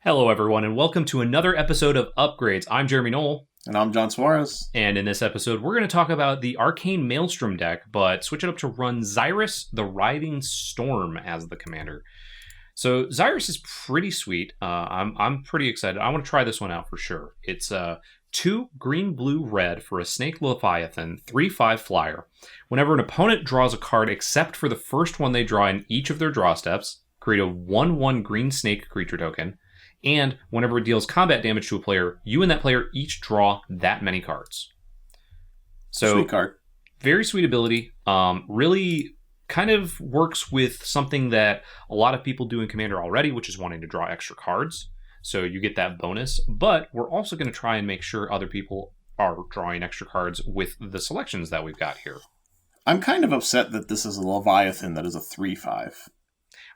Hello, everyone, and welcome to another episode of Upgrades. I'm Jeremy Noell. And I'm John Suarez. And in this episode, we're going to talk about the Arcane Maelstrom deck, but switch it up to run Xyris, the Writhing Storm, as the commander. So Xyris is pretty sweet. I'm pretty excited. I want to try this one out for sure. It's 2 green, blue, red for a Snake Leviathan, 3/5 flyer. Whenever an opponent draws a card except for the first one they draw in each of their draw steps, create a 1/1 green snake creature token. And whenever it deals combat damage to a player, you and that player each draw that many cards. So, sweet card. Very sweet ability. Really kind of works with something that a lot of people do in Commander already, which is wanting to draw extra cards. So you get that bonus. But we're also going to try and make sure other people are drawing extra cards with the selections that we've got here. I'm kind of upset that this is a Leviathan that is a 3/5.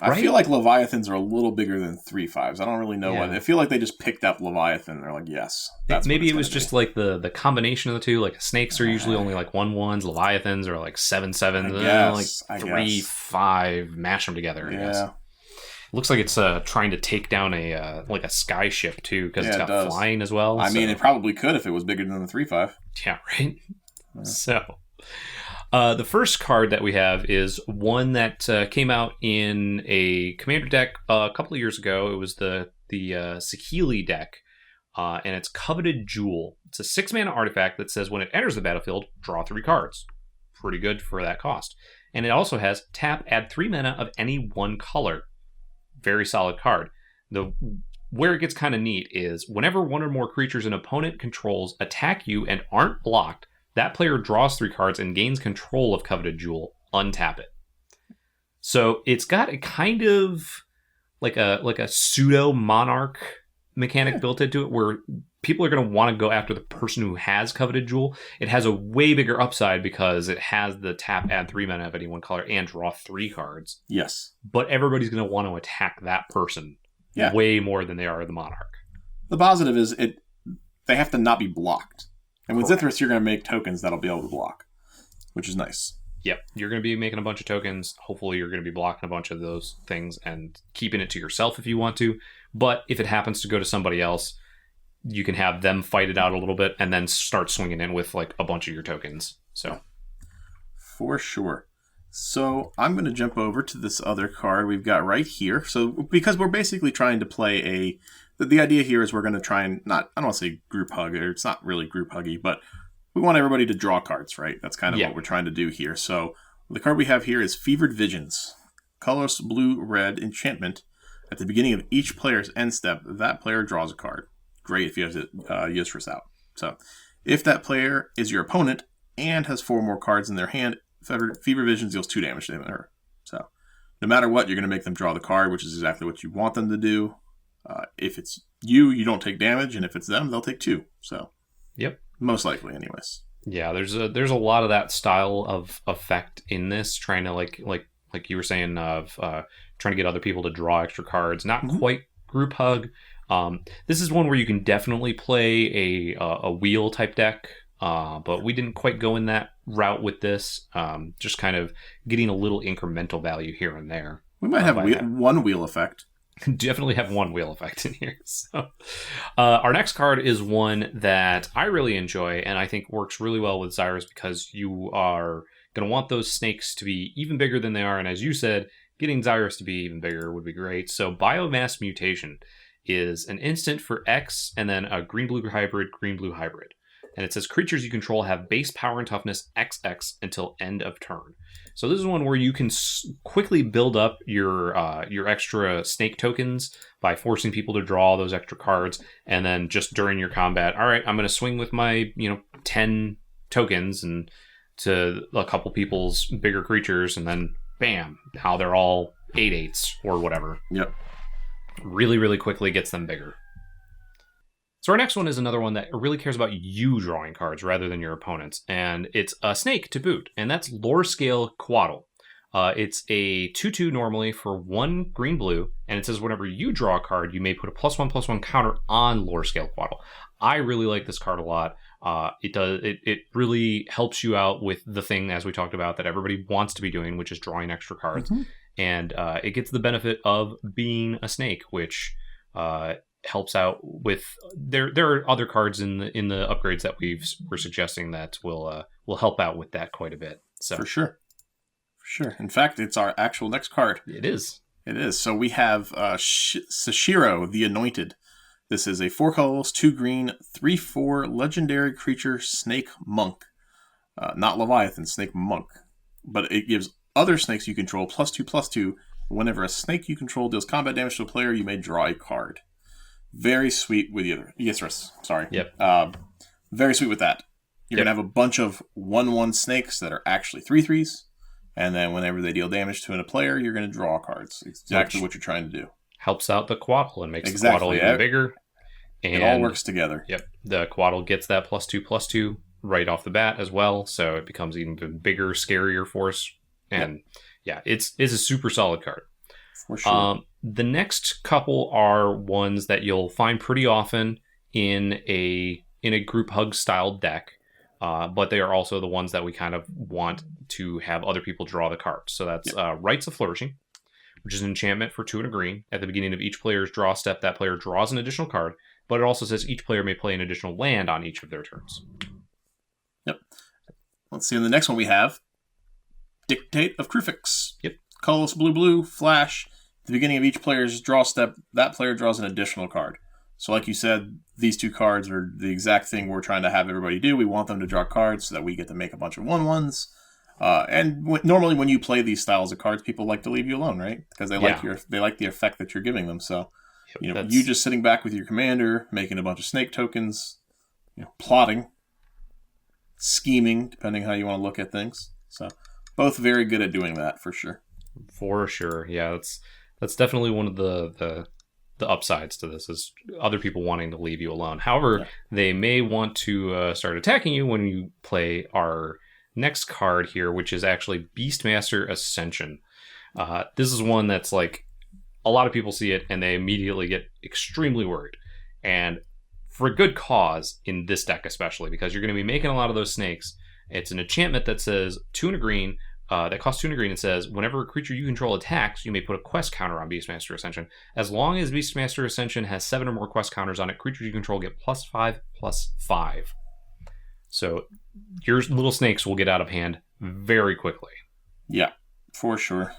Right? I feel like Leviathans are a little bigger than 3/5s. I don't really know what. I feel like they just picked up Leviathan. They're like, yes. That's Maybe it was just like the combination of the two. Like snakes are usually only like 1/1s. Leviathans are like 7/7s. Like 3/5. Mash them together. I guess. Looks like it's trying to take down a sky ship too, because it's got flying as well. I mean, it probably could if it was bigger than the 3/5. Yeah, right. Yeah. So. The first card that we have is one that came out in a commander deck a couple of years ago. It was the Saheeli deck, and it's Coveted Jewel. It's a 6-mana artifact that says when it enters the battlefield, draw 3 cards. Pretty good for that cost. And it also has tap, add 3 mana of any one color. Very solid card. Where it gets kind of neat is whenever one or more creatures an opponent controls attack you and aren't blocked, that player draws 3 cards and gains control of Coveted Jewel. Untap it. So it's got a kind of like a pseudo monarch mechanic built into it, where people are going to want to go after the person who has Coveted Jewel. It has a way bigger upside because it has the tap, add 3 mana of any one color, and draw 3 cards. Yes. But everybody's going to want to attack that person way more than they are the monarch. The positive is they have to not be blocked. And with Xyris, you're going to make tokens that'll be able to block, which is nice. Yep. You're going to be making a bunch of tokens. Hopefully, you're going to be blocking a bunch of those things and keeping it to yourself if you want to. But if it happens to go to somebody else, you can have them fight it out a little bit and then start swinging in with like a bunch of your tokens. So, for sure. So I'm going to jump over to this other card we've got right here. So because we're basically trying to play the idea here is we're going to try and I don't want to say group hug, or it's not really group huggy, but we want everybody to draw cards, right? That's kind of what we're trying to do here. So the card we have here is Fevered Visions. Colorless blue-red enchantment. At the beginning of each player's end step, that player draws a card. Great if you have Xyris out. So if that player is your opponent and has 4 more cards in their hand, Fevered Visions deals 2 damage to him and her. So no matter what, you're going to make them draw the card, which is exactly what you want them to do. If it's you don't take damage, and if it's them, they'll take 2. So, yep, most likely, anyways. Yeah, there's a lot of that style of effect in this, trying to like you were saying of trying to get other people to draw extra cards. Not quite group hug. This is one where you can definitely play a wheel type deck, but we didn't quite go in that route with this. Just kind of getting a little incremental value here and there. We might have one wheel effect. Definitely have one wheel effect in here. So, our next card is one that I really enjoy and I think works really well with Xyris, because you are going to want those snakes to be even bigger than they are. And as you said, getting Xyris to be even bigger would be great. So Biomass Mutation is an instant for X and then a green-blue hybrid, green-blue hybrid. And it says creatures you control have base power and toughness XX until end of turn. So this is one where you can quickly build up your extra snake tokens by forcing people to draw those extra cards, and then just during your combat, all right, I'm going to swing with my 10 tokens and to a couple people's bigger creatures, and then bam, now they're all 8/8s or whatever. Yep. Really, really quickly gets them bigger. So our next one is another one that really cares about you drawing cards rather than your opponents, and it's a snake to boot, and that's Lore Scale Quatl. It's a 2/2 normally for 1 green-blue, and it says whenever you draw a card, you may put a +1/+1 counter on Lore Scale Quatl. I really like this card a lot. It really helps you out with the thing, as we talked about, that everybody wants to be doing, which is drawing extra cards. And it gets the benefit of being a snake, which helps out with there are other cards in the upgrades that we're suggesting that will help out with that quite a bit. So For sure. In fact, it's our actual next card. it is. So we have Sushiro, the Anointed. This is a 4 colorless, 2 green, 3/4 legendary creature snake monk. Not Leviathan, snake monk. But it gives other snakes you control +2/+2. Whenever a snake you control deals combat damage to a player, you may draw a card. Very sweet with Xyris. Sorry. Yep. Very sweet with that. You're going to have a bunch of 1/1 snakes that are actually 3/3s. And then whenever they deal damage to a player, you're going to draw cards. Exactly what you're trying to do. Helps out the Quatl and makes the Quatl even bigger. And it all works together. Yep. The Quatl gets that +2/+2 right off the bat as well. So it becomes even bigger, scarier force. And it's a super solid card. For sure. The next couple are ones that you'll find pretty often in a group hug style deck. But they are also the ones that we kind of want to have other people draw the cards. So that's Rites of Flourishing, which is an enchantment for 2 and a green. At the beginning of each player's draw step, that player draws an additional card, but it also says each player may play an additional land on each of their turns. Yep. Let's see. In the next one we have Dictate of Crufix. Yep. Colorless blue, flash. At the beginning of each player's draw step, that player draws an additional card. So like you said, these 2 cards are the exact thing we're trying to have everybody do. We want them to draw cards so that we get to make a bunch of 1/1s. Normally when you play these styles of cards, people like to leave you alone, right? Because they like the effect that you're giving them. So, you just sitting back with your commander, making a bunch of snake tokens, plotting, scheming, depending how you want to look at things. So, both very good at doing that for sure. For sure, yeah. That's definitely one of the upsides to this is other people wanting to leave you alone. However, they may want to start attacking you when you play our next card here, which is actually Beastmaster Ascension. This is one that's like a lot of people see it and they immediately get extremely worried. And for a good cause in this deck especially, because you're going to be making a lot of those snakes. It's an enchantment that says 2 and a green, that costs 2 and a green and says, whenever a creature you control attacks, you may put a quest counter on Beastmaster Ascension. As long as Beastmaster Ascension has 7 or more quest counters on it, creatures you control get +5/+5. So your little snakes will get out of hand very quickly. Yeah, for sure.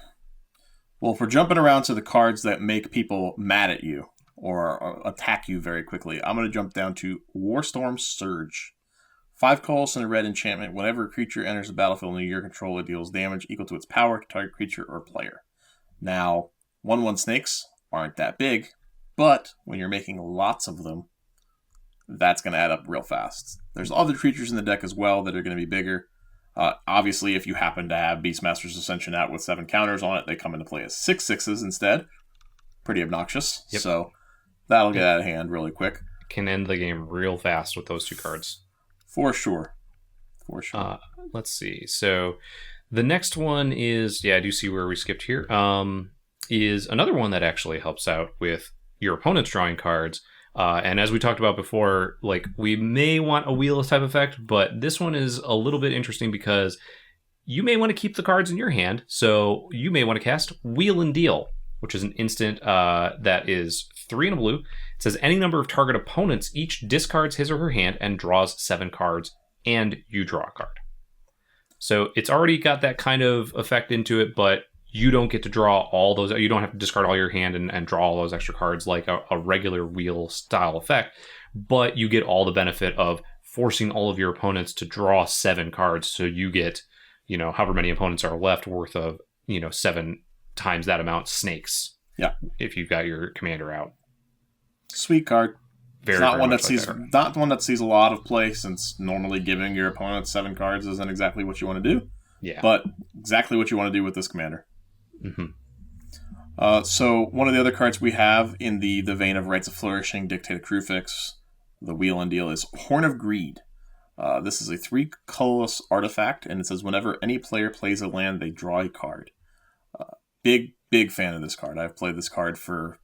Well, if we're jumping around to the cards that make people mad at you or attack you very quickly, I'm going to jump down to Warstorm Surge. 5 colorless and a red enchantment. Whenever a creature enters the battlefield under your control, it deals damage equal to its power to target creature or player. Now, 1/1 snakes aren't that big, but when you're making lots of them, that's going to add up real fast. There's other creatures in the deck as well that are going to be bigger. Obviously, if you happen to have Beastmaster's Ascension out with 7 counters on it, they come into play as 6/6s instead. Pretty obnoxious. Yep. So that'll get out of hand really quick. Can end the game real fast with those 2 cards. For sure. Let's see. So the next one is, I do see where we skipped here, is another one that actually helps out with your opponent's drawing cards. And as we talked about before, like we may want a wheelless type effect, but this one is a little bit interesting because you may want to keep the cards in your hand. So you may want to cast Wheel and Deal, which is an instant that is 3 and a blue. It says any number of target opponents each discards his or her hand and draws 7 cards, and you draw a card. So it's already got that kind of effect into it, but you don't get to draw all those. You don't have to discard all your hand and draw all those extra cards like a regular wheel style effect, but you get all the benefit of forcing all of your opponents to draw 7 cards. So you get, however many opponents are left worth of, 7 times that amount snakes. Yeah. If you've got your commander out. Sweet card. Very, not very one much that like sees that. Not one that sees a lot of play, since normally giving your opponent 7 cards isn't exactly what you want to do. Yeah. But exactly what you want to do with this commander. Mm-hmm. So one of the other cards we have in the vein of Rites of Flourishing, Dictate of Crufix, the Wheel and Deal, is Horn of Greed. This is a 3 colorless artifact, and it says whenever any player plays a land, they draw a card. Big fan of this card. I've played this card for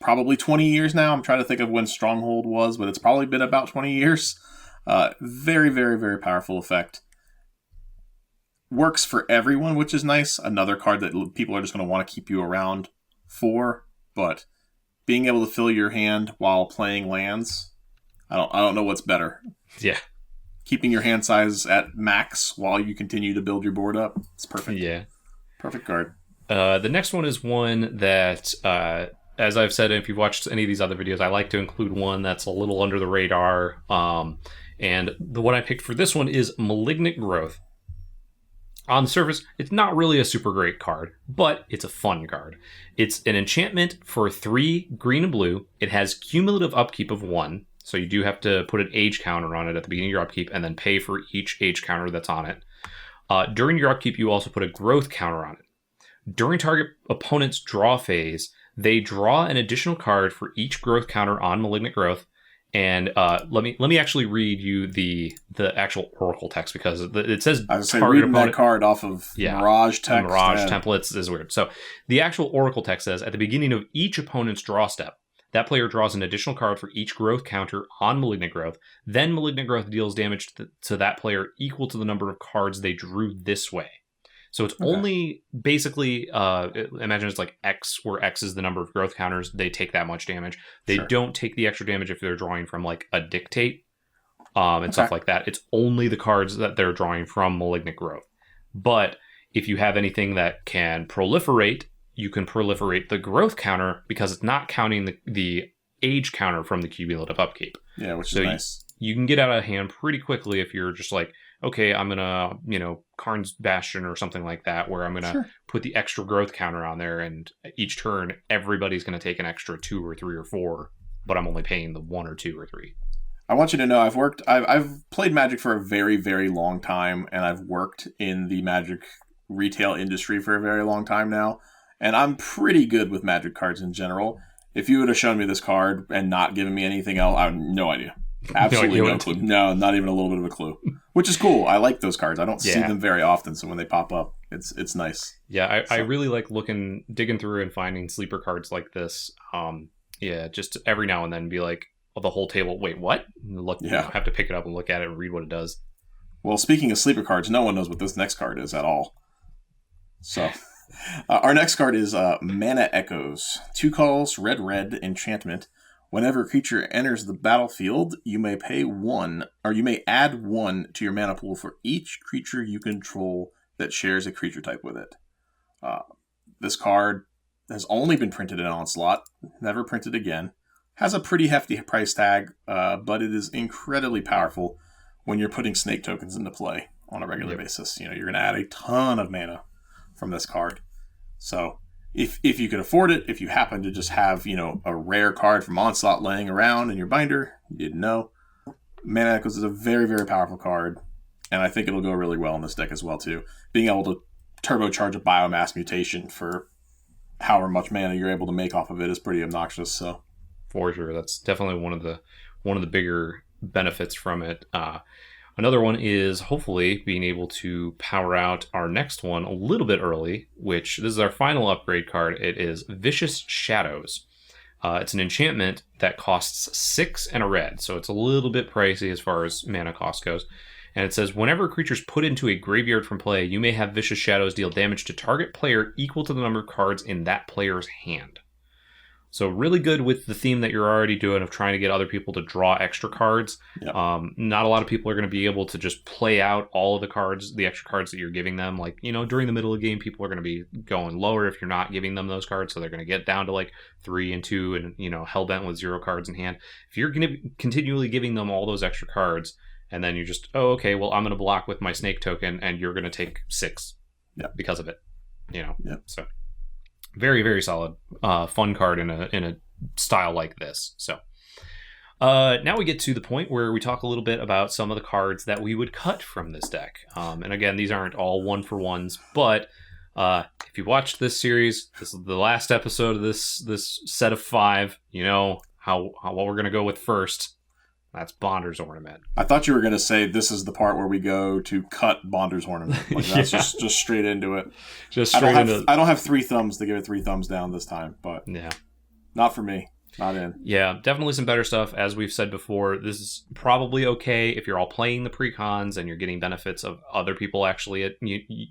probably 20 years now. I'm trying to think of when Stronghold was, but it's probably been about 20 years. Very, very, very powerful effect. Works for everyone, which is nice. Another card that people are just going to want to keep you around for, but being able to fill your hand while playing lands, I don't know what's better. Yeah. Keeping your hand size at max while you continue to build your board up. It's perfect. Yeah. Perfect card. The next one is one that, as I've said, if you've watched any of these other videos, I like to include one that's a little under the radar. And the one I picked for this one is Malignant Growth. On the surface, it's not really a super great card, but it's a fun card. It's an enchantment for 3 green and blue. It has cumulative upkeep of 1, so you do have to put an age counter on it at the beginning of your upkeep and then pay for each age counter that's on it. During your upkeep, you also put a growth counter on it. During target opponent's draw phase, they draw an additional card for each growth counter on Malignant Growth. And let me actually read you the actual Oracle text, because it says I was reading that card off of Mirage text. Mirage templates is weird. So the actual Oracle text says, at the beginning of each opponent's draw step, that player draws an additional card for each growth counter on Malignant Growth. Then Malignant Growth deals damage to that player equal to the number of cards they drew this way. So it's only basically, imagine it's like X, where X is the number of growth counters. They take that much damage. They don't take the extra damage if they're drawing from like a Dictate and stuff like that. It's only the cards that they're drawing from Malignant Growth. But if you have anything that can proliferate, you can proliferate the growth counter, because it's not counting the age counter from the cumulative upkeep. Yeah, which is nice. You can get out of hand pretty quickly if you're just like, okay, I'm going to, Karn's Bastion or something like that, where I'm going to put the extra growth counter on there, and each turn, everybody's going to take an extra 2 or 3 or 4, but I'm only paying the 1 or 2 or 3. I want you to know I've played Magic for a very, very long time, and I've worked in the Magic retail industry for a very long time now, and I'm pretty good with Magic cards in general. If you would have shown me this card and not given me anything else, I have no idea. Absolutely no clue. No, not even a little bit of a clue. Which is cool. I like those cards. I don't see them very often, so when they pop up, it's nice. Yeah, I really like digging through and finding sleeper cards like this. Just every now and then be like, the whole table, wait, what? Have to pick it up and look at it and read what it does. Well, speaking of sleeper cards, no one knows what this next card is at all. So, our next card is Mana Echoes. 2 calls, red, enchantment. Whenever a creature enters the battlefield, you may pay 1, or you may add 1 to your mana pool for each creature you control that shares a creature type with it. This card has only been printed in Onslaught, never printed again. Has a pretty hefty price tag, but it is incredibly powerful when you're putting snake tokens into play on a regular basis. You're going to add a ton of mana from this card. So if you can afford it, if you happen to just have, a rare card from Onslaught laying around in your binder, you didn't know, Mana Echoes is a very, very powerful card, and I think it'll go really well in this deck as well, too. Being able to turbocharge a Biomass Mutation for however much mana you're able to make off of it is pretty obnoxious, so. For sure, that's definitely one of the bigger benefits from it. Another one is hopefully being able to power out our next one a little bit early, which this is our final upgrade card. It is Vicious Shadows. It's an enchantment that costs 6 and a red, so it's a little bit pricey as far as mana cost goes. And it says, whenever a creature is put into a graveyard from play, you may have Vicious Shadows deal damage to target player equal to the number of cards in that player's hand. So really good with the theme that you're already doing of trying to get other people to draw extra cards. Yep. Not a lot of people are going to be able to just play out all of the extra cards that you're giving them. Like, during the middle of the game, people are going to be going lower if you're not giving them those cards. So they're going to get down to like 3 and 2 and, hellbent with 0 cards in hand. If you're going to continually giving them all those extra cards, and then you just, I'm going to block with my snake token, and you're going to take 6 because of it. So. Very, very solid, fun card in a style like this. So now we get to the point where we talk a little bit about some of the cards that we would cut from this deck. And again, these aren't all 1-for-1s, but if you watched this series, this is the last episode of this set of 5. You know what we're gonna go with first. That's Bonder's Ornament. I thought you were going to say this is the part where we go to cut Bonder's Ornament. Like that's just straight into it. I don't have 3 thumbs to give it 3 thumbs down this time, but not for me. Not in. Yeah, definitely some better stuff. As we've said before, this is probably okay if you're all playing the pre-cons and you're getting benefits of other people actually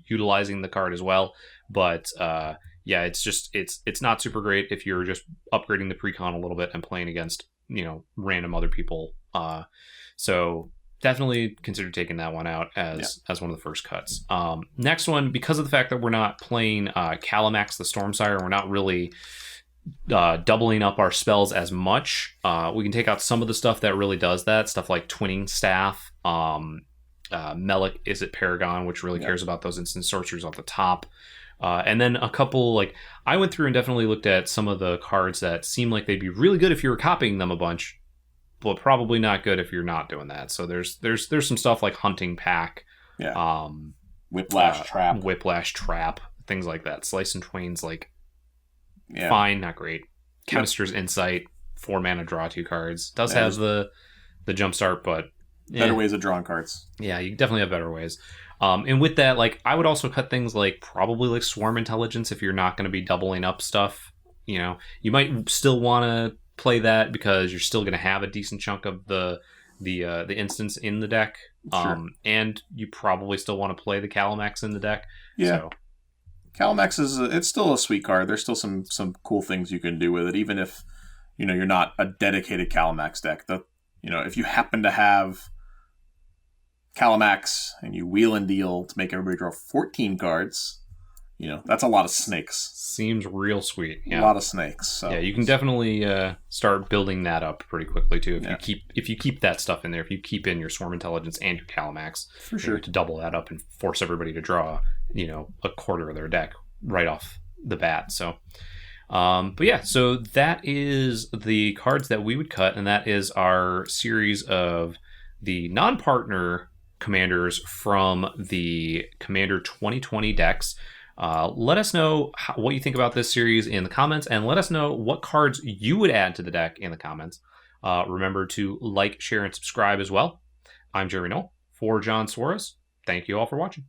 utilizing the card as well. But yeah, it's not super great if you're just upgrading the precon a little bit and playing against, random other people. So definitely consider taking that one out as one of the first cuts. Next one, because of the fact that we're not playing Calamax the Stormsire, we're not really doubling up our spells as much. We can take out some of the stuff that really does that, stuff like Twinning Staff, Melik is it Paragon, which really cares about those instant sorceries off the top. And then a couple, like, I went through and definitely looked at some of the cards that seem like they'd be really good if you were copying them a bunch, but probably not good if you're not doing that. So there's some stuff like Hunting Pack, Whiplash Trap, things like that. Slice and Twain's like fine, not great. Chemister's Insight, 4 mana, draw 2 cards. Does have the jumpstart, but better ways of drawing cards. Yeah, you definitely have better ways. And with that, like, I would also cut things like probably like Swarm Intelligence if you're not going to be doubling up stuff. You might still want to play that because you're still going to have a decent chunk of the instance in the deck. Sure. And you probably still want to play the Calamax in the deck. Yeah. So. Calamax it's still a sweet card. There's still some cool things you can do with it, even if you're not a dedicated Calamax deck. If you happen to have Calamax and you wheel and deal to make everybody draw 14 cards, that's a lot of snakes. Seems real sweet. Yeah. A lot of snakes. So. Yeah, you can definitely start building that up pretty quickly too. If you keep that stuff in there, if you keep in your Swarm Intelligence and your Calamax, for sure, to double that up and force everybody to draw, a quarter of their deck right off the bat. So, but yeah, so that is the cards that we would cut, and that is our series of the non-partner commanders from the Commander 2020 decks. Let us know what you think about this series in the comments, and let us know what cards you would add to the deck in the comments. Remember to like, share, and subscribe as well. I'm Jeremy Noell for John Suarez. Thank you all for watching.